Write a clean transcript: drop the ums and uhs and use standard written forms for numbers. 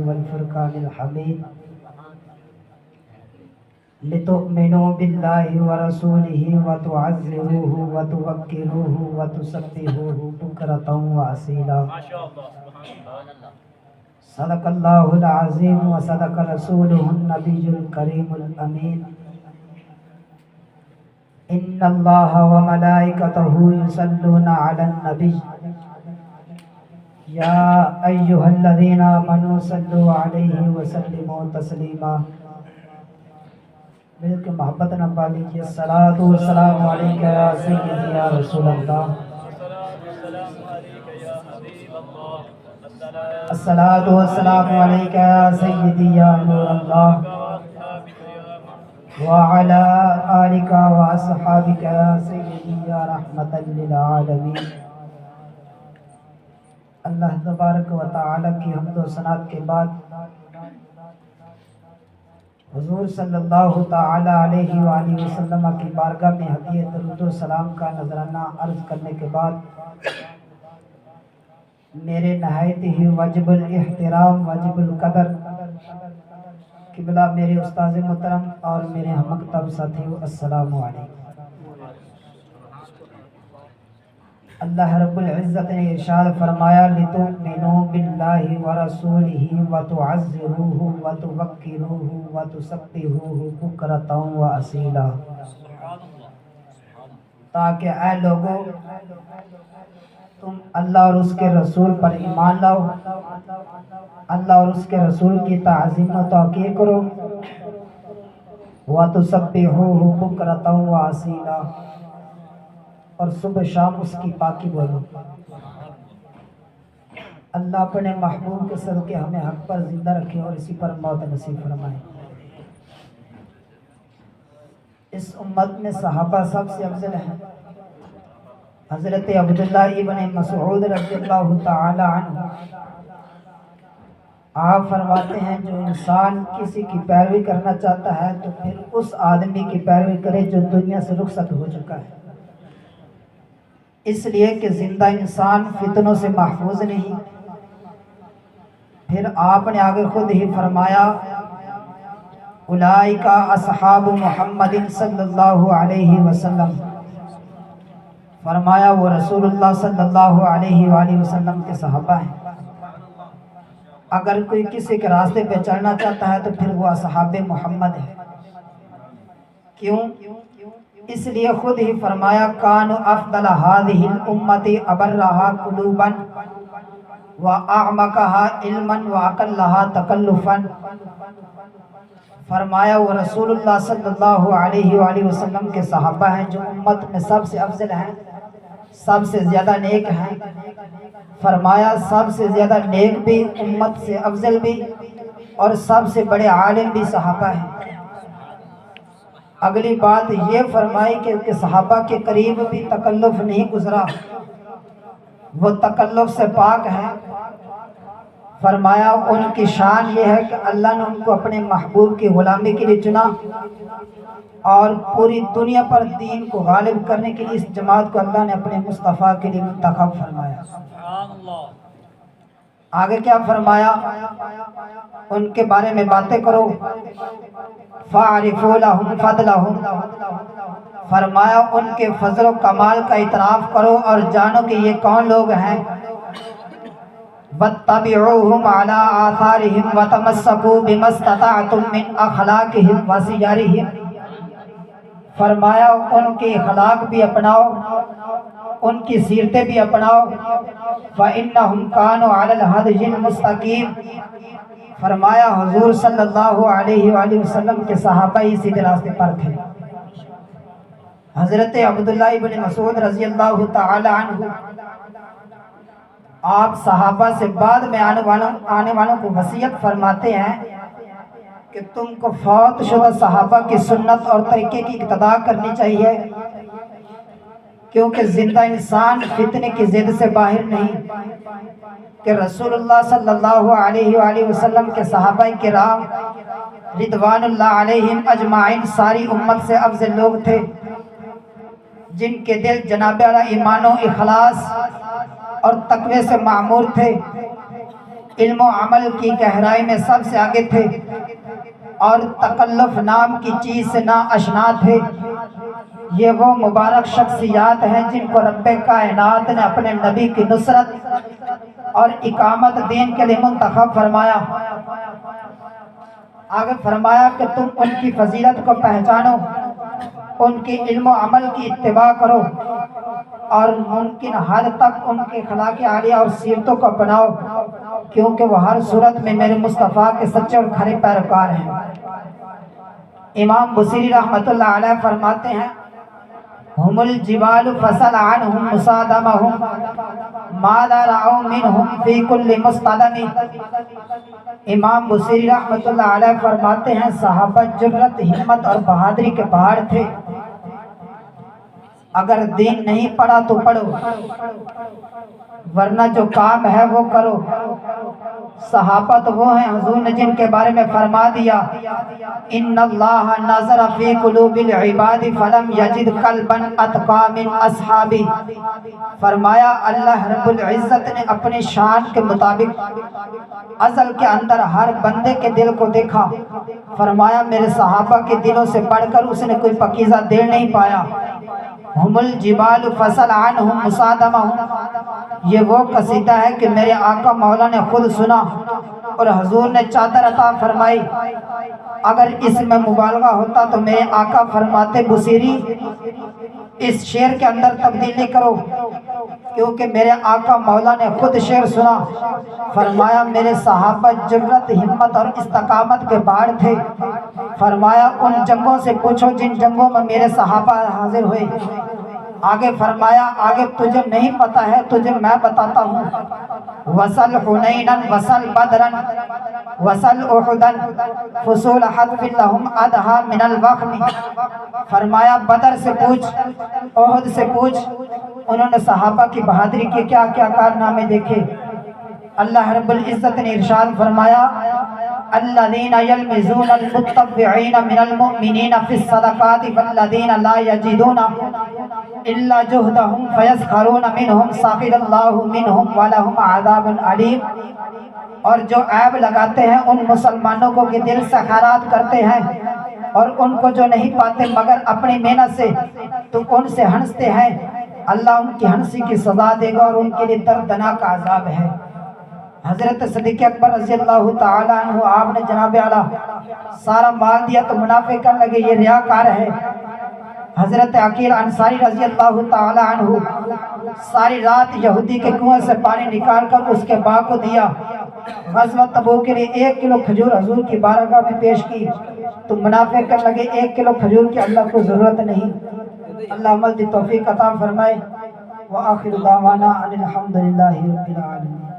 والفرقان الحميد لتؤمنوا بالله ورسوله وتعزروه وتوقروه وتسبحوه بكرة وأصيلا. صدق الله العظيم وصدق رسوله النبي الكريم الأمين. إن الله وملائكته يصلون على النبي يا أيها الذين آمنوا صلوا عليه وسلموا تسليما. مل کے محبت نہ پا لیجیے. الصلاۃ والسلام علیک یا سیدی یا رسول اللہ. الصلاۃ والسلام علیک یا سیدی یا نور اللہ وعلی آلک واصحابک یا سیدی یا رحمۃ للعالمین. اللہ تبارک و تعالی کی حمد و ثنا کے بعد حضور صلی اللہ تعالی علیہ وآلہ وسلم کی بارگاہ میں ہدیہ درود و سلام کا نذرانہ عرض کرنے کے بعد میرے نہایت ہی واجب الاحترام واجب القدر قبلہ میرے استاذ محترم اور میرے ہم مکتب ساتھیو، السلام علیکم. اللہ رب العزت نے ارشاد فرمایا لِتُؤْمِنُوا بِاللَّهِ وَرَسُولِهِ وَتُعَزِّرُوهُ وَتُوَقِّرُوهُ وَتُسَبِّحُوهُ بُكْرَةً وَأَصِيلًا. تاکہ اے لوگو تم اللہ اور اس کے رسول پر ایمان لاؤ، اللہ اور اس کے رسول کی تعظیم و توقیر کرو. وَتُسَبِّحُوهُ بُكْرَةً وَأَصِيلًا، اور صبح شام اس کی پاکی بولو. اللہ اپنے محبوب کے صدقے ہمیں حق پر زندہ رکھے اور اسی پر موت نصیب فرمائے. اس امت میں صحابہ سب سے افضل ہیں. حضرت عبداللہ ابن مسعود رضی اللہ تعالی عنہ آپ فرماتے ہیں جو انسان کسی کی پیروی کرنا چاہتا ہے تو پھر اس آدمی کی پیروی کرے جو دنیا سے رخصت ہو چکا ہے، اس لیے کہ زندہ انسان فتنوں سے محفوظ نہیں. پھر آپ نے آگے خود ہی فرمایا اولئک اصحاب محمد صلی اللہ علیہ وسلم، فرمایا وہ رسول اللہ صلی اللہ علیہ وآلہ وسلم کے صحابہ ہیں. اگر کوئی کسی کے راستے پہ چلنا چاہتا ہے تو پھر وہ اصحاب محمد ہے. کیوں؟ اس لیے خود ہی فرمایا کانوا افضل هذه الامه ابرها قلوبا واعمقها علما واقلها تکلفا. فرمایا وہ رسول اللہ صلی اللہ علیہ وآلہ وسلم کے صحابہ ہیں جو امت میں سب سے افضل ہیں، سب سے زیادہ نیک ہیں. فرمایا سب سے زیادہ نیک بھی، امت سے افضل بھی، اور سب سے بڑے عالم بھی صحابہ ہیں. اگلی بات یہ فرمائی کہ صحابہ کے قریب بھی تکلف نہیں گزرا، وہ تکلف سے پاک ہیں. فرمایا ان کی شان یہ ہے کہ اللہ نے ان کو اپنے محبوب کی غلامی کے لیے چنا اور پوری دنیا پر دین کو غالب کرنے کے لیے اس جماعت کو اللہ نے اپنے مصطفیٰ کے لیے منتخب فرمایا. آگے کیا فرمایا؟ ان کے بارے میں باتیں کرو. فَاعْرِفُوا لَهُمْ فَضْلَهُمْ، فرمایا ان کے فضل و کمال کا اعتراف کرو اور جانو کہ یہ کون لوگ ہیں. وَاتَّبِعُوهُمْ عَلَىٰ آثَارِهِمْ وَتَمَسَّكُوا بِمَا اسْتَطَعْتُم مِّنْ أَخْلَاقِهِمْ وَسِيَرِهِمْ. فرمایا ان کے اخلاق بھی اپناؤ، ان کی سیرتیں بھی اپناؤ. فَإِنَّهُمْ كَانُوا عَلَى الْهَدْيِ الْمُسْتَقِيمِ. فرمایا حضور صلی اللہ علیہ وآلہ وسلم کے صحابہ ہی سیدھے راستے پر تھے. حضرت عبداللہ ابن مسعود رضی اللہ تعالی عنہ آپ صحابہ سے بعد میں آنے والوں کو وصیت فرماتے ہیں کہ تم کو فوت شدہ صحابہ کی سنت اور طریقے کی اقتداء کرنی چاہیے، کیونکہ زندہ انسان فتنے کی زد سے باہر نہیں. کہ رسول اللہ صلی اللہ علیہ وآلہ وسلم کے صحابہ کرام رضوان اللہ علیہم اجمعین ساری امت سے افضل لوگ تھے، جن کے دل جناب اعلیٰ ایمان و اخلاص اور تقوی سے معمور تھے. علم و عمل کی گہرائی میں سب سے آگے تھے اور تکلف نام کی چیز سے نا آشنا تھے۔ یہ وہ مبارک شخصیات ہیں جن کو رب کائنات نے اپنے نبی کی نصرت اور اقامت دین کے لیے منتخب فرمایا۔ آگے فرمایا کہ تم ان کی فضیلت کو پہچانو، ان کی علم و عمل کی اتباع کرو اور ممکن حد تک ان کے اخلاق عالیہ اور سیرتوں کو اپناؤ، کیونکہ وہ ہر صورت میں میرے مصطفیٰ کے سچے اور کھرے پیروکار ہیں۔ امام بصیری رحمۃ اللہ علیہ فرماتے ہیں ہم الجبال فسل عنہم مصادمہم ماذا رعوا منہم فی کل مصطدم۔ امام بصیری رحمۃ اللہ علیہ فرماتے ہیں صحابہ جرت، ہمت اور بہادری کے پہاڑ تھے۔ اگر دین نہیں پڑھا تو پڑھو، ورنہ جو کام ہے وہ کرو۔ صحابہ تو وہ ہیں حضور نے جن کے بارے میں فرما دیا ان اللہ نظر فی قلوب العباد فلم یجد قلبا اتقی من اصحابی۔ فرمایا اللہ رب العزت نے اپنی شان کے مطابق ازل کے اندر ہر بندے کے دل کو دیکھا، فرمایا میرے صحابہ کے دلوں سے بڑھ کر اس نے کوئی پکیزہ دل نہیں پایا۔ ہم الجبال فصل عنہم مصادمہم، یہ وہ قصیدہ ہے کہ میرے آقا مولا نے خود سنا اور حضور نے چادر عطا فرمائی۔ اگر اس میں مبالغہ ہوتا تو میرے آقا فرماتے بصیری اس شعر کے اندر تبدیلی کرو، کیونکہ میرے آقا مولا نے خود شعر سنا، فرمایا میرے صحابہ جرت، ہمت اور استقامت کے باڑ تھے۔ فرمایا ان جنگوں سے پوچھو جن جنگوں میں میرے صحابہ حاضر ہوئے۔ آگے فرمایا آگے تجھے نہیں پتا ہے، تجھے میں بتاتا ہوں۔ وصل حنینا وصل بدرا وصل احدا فصول حتف لهم ادھا من الوخم۔ فرمایا بدر سے پوچھ، احد سے پوچھ، انہوں نے صحابہ کی بہادری کے کیا کیا کارنامے دیکھے۔ اللہ رب العزت نے ارشاد فرمایا الذین یلمزون المتطوعین من المؤمنین فی الصدقات والذین لا یجدون الا جہدہم فیسخرون منہم سخر اللہ منہم ولہم عذاب علیم۔ اور جو عیب لگاتے ہیں ان مسلمانوں کو کہ دل سے خیرات کرتے ہیں اور ان کو جو نہیں پاتے مگر اپنی محنت سے تو ان سے ہنستے ہیں، اللہ ان کی ہنسی کی سزا دے گا اور ان کے لیے دردناک عذاب ہے۔ حضرت صدیق اکبر رضی اللہ تعالیٰ عنہ آپ نے جناب اعلیٰ سارا مال دیا تو منافع کرنے لگے یہ ریاکار ہے۔ حضرت عقیل انصاری رضی اللہ تعالیٰ عنہ ساری رات یہودی کے کنویں سے پانی نکال کر اس کے باغ کو دیا۔ غزوہ تبوک کے لیے 1 کلو کھجور حضور کی بارگاہ میں پیش کی تو منافع کرنے لگے 1 کلو کھجور کی اللہ کو ضرورت نہیں۔ اللہ عمل دی توفیق عطا فرمائے۔ وآخر دعوانا ان الحمد للہ رب العالمین۔